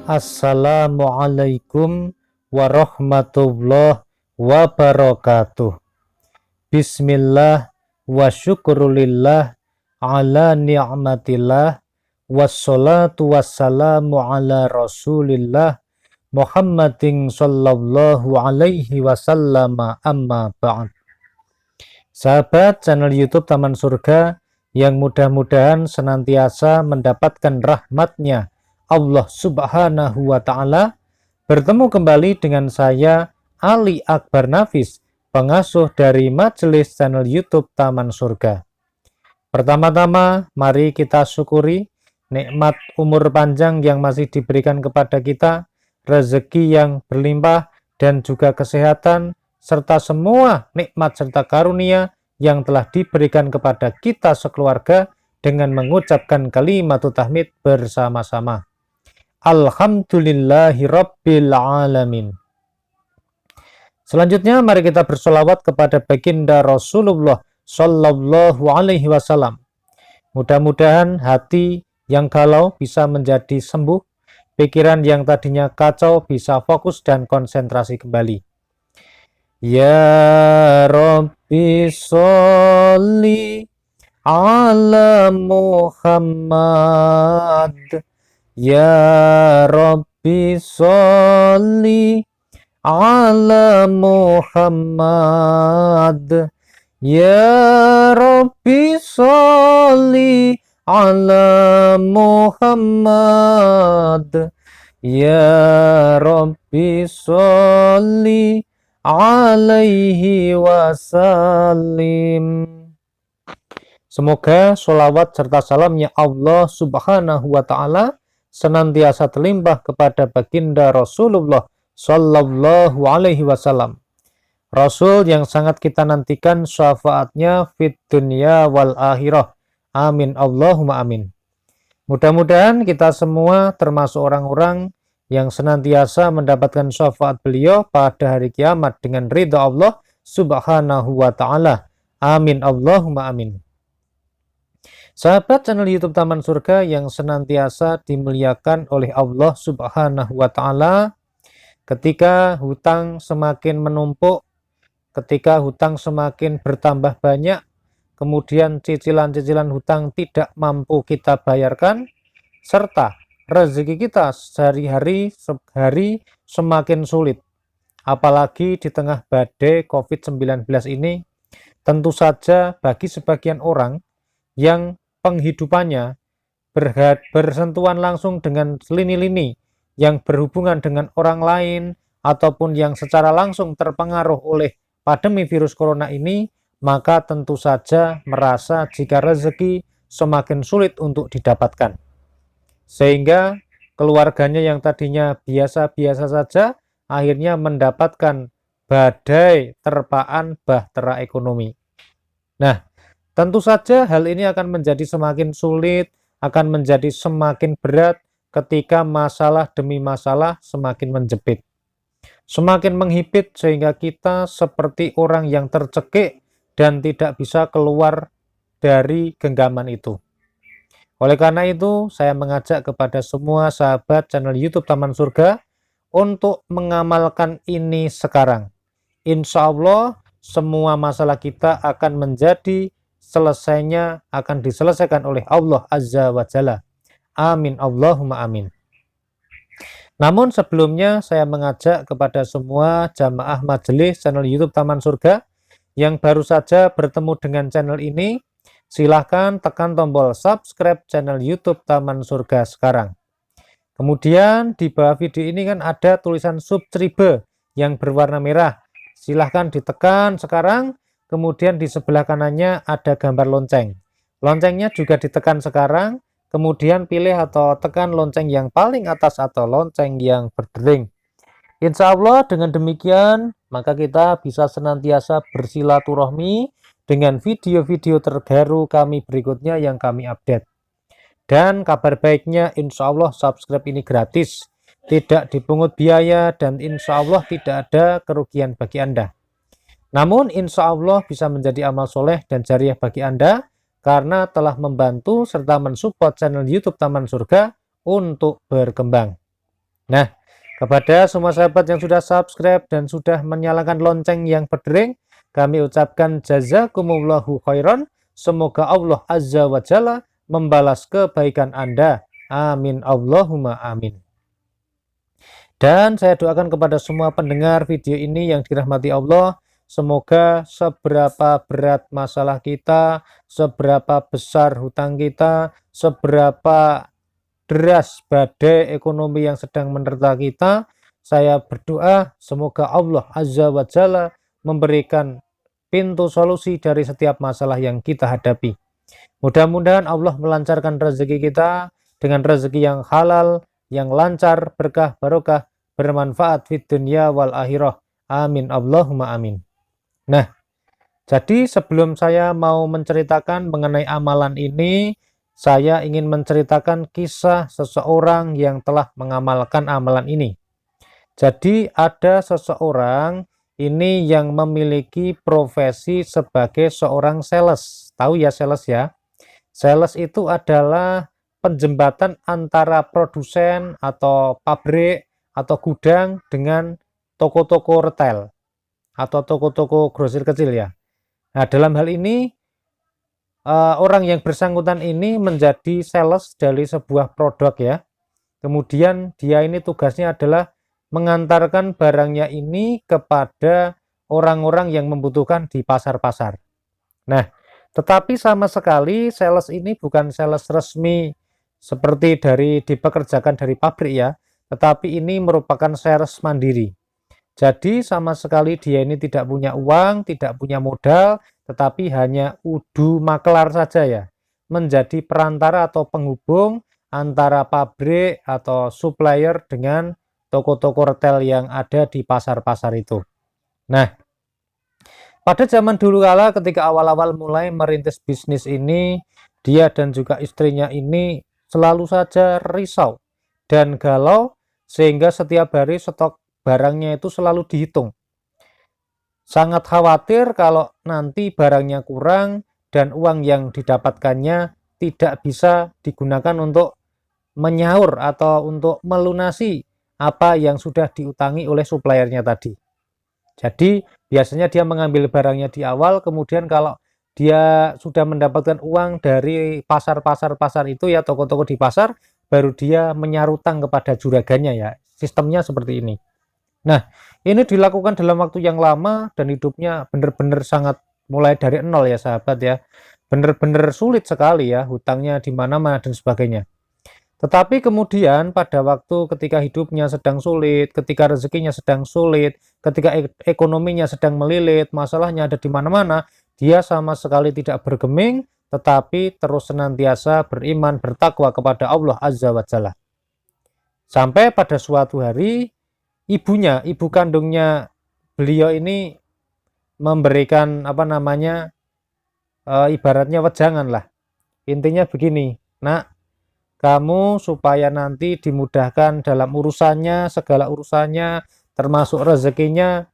Assalamualaikum warahmatullahi wabarakatuh. Bismillah wa syukurulillah ala ni'matillah wassalatu wassalamu ala rasulillah Muhammadin sallallahu alaihi wasallam, amma ba'd. Sahabat channel YouTube Taman Surga yang mudah-mudahan senantiasa mendapatkan rahmatnya Allah Subhanahu wa Ta'ala, bertemu kembali dengan saya Ali Akbar Nafis, pengasuh dari majelis channel YouTube Taman Surga. Pertama-tama, mari kita syukuri nikmat umur panjang yang masih diberikan kepada kita, rezeki yang berlimpah, dan juga kesehatan, serta semua nikmat serta karunia yang telah diberikan kepada kita sekeluarga dengan mengucapkan kalimatut tahmid bersama-sama. Alhamdulillahi Rabbil Alamin. Selanjutnya mari kita bersolawat kepada baginda Rasulullah Sallallahu Alaihi Wasallam. Mudah-mudahan hati yang galau bisa menjadi sembuh, pikiran yang tadinya kacau bisa fokus dan konsentrasi kembali. Ya Rabbi sholli ala Muhammad, ya Rabbi sholli ala Muhammad, ya Rabbi sholli ala Muhammad, ya Rabbi sholli alaihi wasallim. Semoga sholawat serta salamnya Allah Subhanahu wa Ta'ala senantiasa terlimpah kepada baginda Rasulullah Sallallahu Alaihi Wasallam, Rasul yang sangat kita nantikan syafaatnya fit dunya wal akhirah. Amin Allahumma amin. Mudah-mudahan kita semua termasuk orang-orang yang senantiasa mendapatkan syafaat beliau pada hari kiamat dengan ridha Allah Subhanahu wa Ta'ala. Amin Allahumma amin. Sahabat channel YouTube Taman Surga yang senantiasa dimuliakan oleh Allah Subhanahu wa Ta'ala, ketika hutang semakin menumpuk, ketika hutang semakin bertambah banyak, kemudian cicilan-cicilan hutang tidak mampu kita bayarkan, serta rezeki kita sehari-hari semakin sulit, apalagi di tengah badai COVID-19 ini, tentu saja bagi sebagian orang yang penghidupannya bersentuhan langsung dengan lini-lini yang berhubungan dengan orang lain ataupun yang secara langsung terpengaruh oleh pandemi virus corona ini, maka tentu saja merasa jika rezeki semakin sulit untuk didapatkan. Sehingga keluarganya yang tadinya biasa-biasa saja akhirnya mendapatkan badai terpaan bahtera ekonomi. Nah, tentu saja hal ini akan menjadi semakin sulit, akan menjadi semakin berat ketika masalah demi masalah semakin menjepit, semakin menghipit, sehingga kita seperti orang yang tercekik dan tidak bisa keluar dari genggaman itu. Oleh karena itu, saya mengajak kepada semua sahabat channel YouTube Taman Surga untuk mengamalkan ini sekarang. Insya Allah semua masalah kita akan diselesaikan oleh Allah Azza wa Jalla. Amin Allahumma amin. Namun sebelumnya saya mengajak kepada semua jamaah majelis channel YouTube Taman Surga yang baru saja bertemu dengan channel ini, silahkan tekan tombol subscribe channel YouTube Taman Surga sekarang. Kemudian di bawah video ini kan ada tulisan subscribe yang berwarna merah. Silahkan ditekan sekarang. Kemudian di sebelah kanannya ada gambar lonceng. Loncengnya juga ditekan sekarang. Kemudian pilih atau tekan lonceng yang paling atas atau lonceng yang berdering. Insya Allah dengan demikian maka kita bisa senantiasa bersilaturahmi dengan video-video terbaru kami berikutnya yang kami update. Dan kabar baiknya insya Allah subscribe ini gratis, tidak dipungut biaya, dan insya Allah tidak ada kerugian bagi Anda. Namun insya Allah bisa menjadi amal soleh dan jariah bagi Anda karena telah membantu serta mensupport channel YouTube Taman Surga untuk berkembang. Nah, kepada semua sahabat yang sudah subscribe dan sudah menyalakan lonceng yang berdering, kami ucapkan jazakumullahu khairan. Semoga Allah Azza wa Jalla membalas kebaikan Anda. Amin Allahumma amin. Dan saya doakan kepada semua pendengar video ini yang dirahmati Allah, semoga seberapa berat masalah kita, seberapa besar hutang kita, seberapa deras badai ekonomi yang sedang menerpa kita, saya berdoa semoga Allah Azza wa Jalla memberikan pintu solusi dari setiap masalah yang kita hadapi. Mudah-mudahan Allah melancarkan rezeki kita dengan rezeki yang halal, yang lancar, berkah, barokah, bermanfaat di dunia wal akhirah. Amin Allahumma amin. Nah, jadi sebelum saya mau menceritakan mengenai amalan ini, saya ingin menceritakan kisah seseorang yang telah mengamalkan amalan ini. Jadi ada seseorang ini yang memiliki profesi sebagai seorang sales. Tahu ya sales ya? Sales itu adalah penjembatan antara produsen atau pabrik atau gudang dengan toko-toko retail atau toko-toko grosir kecil ya. Nah, dalam hal ini orang yang bersangkutan ini menjadi sales dari sebuah produk ya. Kemudian dia ini tugasnya adalah mengantarkan barangnya ini kepada orang-orang yang membutuhkan di pasar-pasar. Nah, tetapi sama sekali sales ini bukan sales resmi seperti dipekerjakan dari pabrik ya, tetapi ini merupakan sales mandiri. Jadi sama sekali dia ini tidak punya uang, tidak punya modal, tetapi hanya udu makelar saja ya, menjadi perantara atau penghubung antara pabrik atau supplier dengan toko-toko retail yang ada di pasar-pasar itu. Nah, pada zaman dulu kala ketika awal-awal mulai merintis bisnis ini, dia dan juga istrinya ini selalu saja risau dan galau sehingga setiap hari stok barangnya itu selalu dihitung. Sangat khawatir kalau nanti barangnya kurang dan uang yang didapatkannya tidak bisa digunakan untuk menyaur atau untuk melunasi apa yang sudah diutangi oleh suppliernya tadi. Jadi biasanya dia mengambil barangnya di awal, kemudian kalau dia sudah mendapatkan uang dari pasar-pasar itu ya, toko-toko di pasar, baru dia menyarutang kepada juragannya ya. Sistemnya seperti ini. Nah, ini dilakukan dalam waktu yang lama dan hidupnya benar-benar sangat mulai dari nol ya sahabat ya. Benar-benar sulit sekali ya, hutangnya di mana-mana dan sebagainya. Tetapi kemudian pada waktu ketika hidupnya sedang sulit, ketika rezekinya sedang sulit, ketika ekonominya sedang melilit, masalahnya ada di mana-mana, dia sama sekali tidak bergeming, tetapi terus senantiasa beriman, bertakwa kepada Allah Azza wa Jalla. Sampai pada suatu hari, ibu kandungnya beliau ini memberikan ibaratnya wejangan lah. Intinya begini, nak, kamu supaya nanti dimudahkan dalam urusannya, segala urusannya, termasuk rezekinya,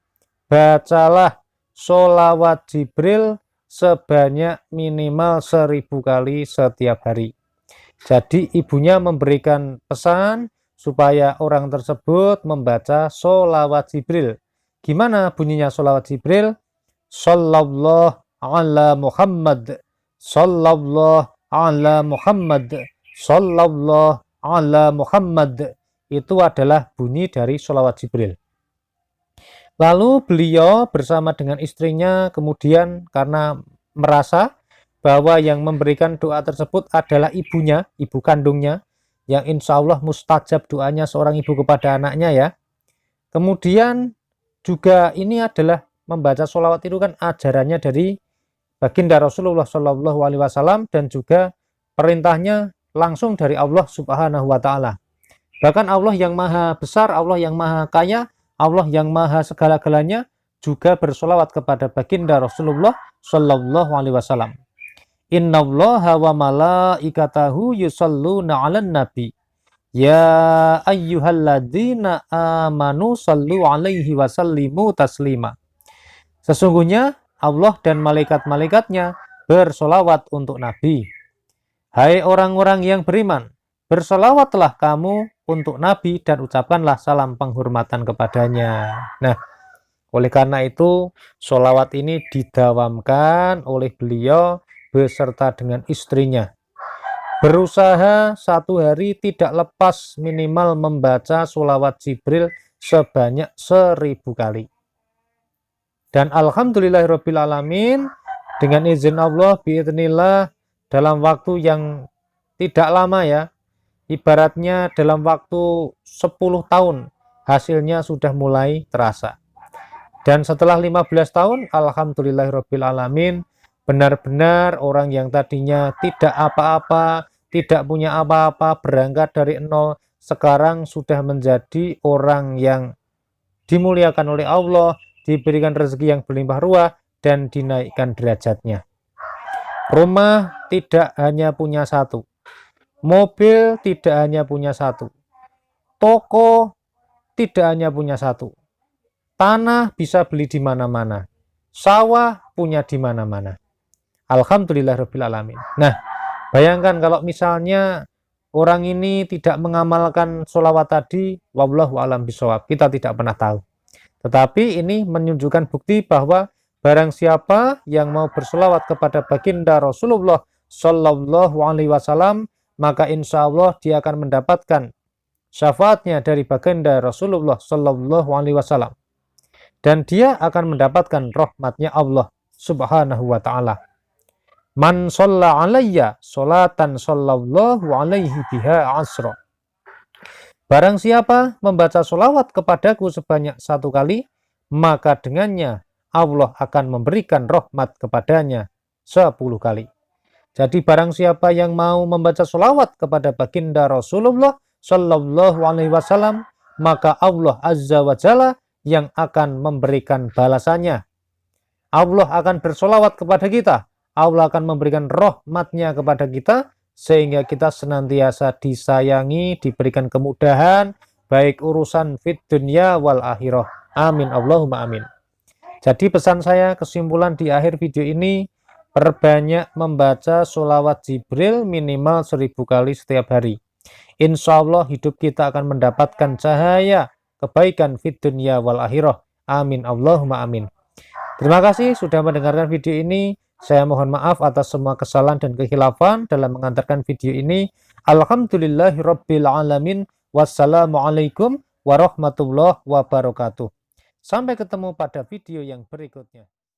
bacalah sholawat Jibril sebanyak minimal 1000 kali setiap hari. Jadi ibunya memberikan pesan supaya orang tersebut membaca sholawat Jibril. Gimana bunyinya sholawat Jibril? Sallallahu ala Muhammad, sallallahu ala Muhammad, sallallahu ala Muhammad. Itu adalah bunyi dari sholawat Jibril. Lalu beliau bersama dengan istrinya kemudian karena merasa bahwa yang memberikan doa tersebut adalah ibunya, ibu kandungnya, yang insya Allah mustajab doanya seorang ibu kepada anaknya ya. Kemudian juga ini adalah membaca sholawat itu kan ajarannya dari baginda Rasulullah Shallallahu Alaihi Wasallam dan juga perintahnya langsung dari Allah Subhanahu Wa Taala. Bahkan Allah yang maha besar, Allah yang maha kaya, Allah yang maha segala-galanya juga bersolawat kepada baginda Rasulullah Shallallahu Alaihi Wasallam. Innallaha wa malaikatahu yusalluna 'alan nabi. Ya ayyuhalladzina amanu sallu 'alaihi wa sallimu taslima. Sesungguhnya Allah dan malaikat-malaikatnya bersolawat untuk Nabi. Hai orang-orang yang beriman, bersolawatlah kamu untuk Nabi dan ucapkanlah salam penghormatan kepadanya. Nah, oleh karena itu, sholawat ini didawamkan oleh beliau beserta dengan istrinya. Berusaha satu hari tidak lepas minimal membaca sholawat Jibril sebanyak 1000 kali. Dan alhamdulillahirrabbilalamin, dengan izin Allah, biidznillah, dalam waktu yang tidak lama ya, ibaratnya dalam waktu 10 tahun, hasilnya sudah mulai terasa. Dan setelah 15 tahun, alhamdulillahirrabbilalamin, benar-benar orang yang tadinya tidak apa-apa, tidak punya apa-apa, berangkat dari nol, sekarang sudah menjadi orang yang dimuliakan oleh Allah, diberikan rezeki yang berlimpah ruah, dan dinaikkan derajatnya. Rumah tidak hanya punya satu, mobil tidak hanya punya satu, toko tidak hanya punya satu, tanah bisa beli di mana-mana, sawah punya di mana-mana. Alhamdulillahirrabbilalamin. Nah, bayangkan kalau misalnya orang ini tidak mengamalkan sholawat tadi, wallahu a'lam bishawab, kita tidak pernah tahu. Tetapi ini menunjukkan bukti bahwa barang siapa yang mau bersolawat kepada baginda Rasulullah Shallallahu Alaihi Wasallam, maka insya Allah dia akan mendapatkan syafaatnya dari baginda Rasulullah Shallallahu Alaihi Wasallam, dan dia akan mendapatkan rahmatnya Allah Subhanahu Wa Taala. Man sholla alayya sholatan sallallahu alaihi biha asra. Barang siapa membaca sholawat kepadaku sebanyak 1 kali, maka dengannya Allah akan memberikan rahmat kepadanya 10 kali. Jadi barang siapa yang mau membaca sholawat kepada baginda Rasulullah Shallallahu Alaihi Wasallam, maka Allah Azza wa Jalla yang akan memberikan balasannya. Allah akan bersolawat kepada kita, Allah akan memberikan rahmatnya kepada kita, sehingga kita senantiasa disayangi, diberikan kemudahan, baik urusan fit dunya wal akhirah. Amin, Allahumma amin. Jadi pesan saya, kesimpulan di akhir video ini, perbanyak membaca sholawat Jibril minimal 1000 kali setiap hari. Insya Allah hidup kita akan mendapatkan cahaya kebaikan fit dunya wal akhirah. Amin, Allahumma amin. Terima kasih sudah mendengarkan video ini. Saya mohon maaf atas semua kesalahan dan kekhilafan dalam mengantarkan video ini. Alhamdulillahirabbil alamin. Wassalamualaikum warahmatullahi wabarakatuh. Sampai ketemu pada video yang berikutnya.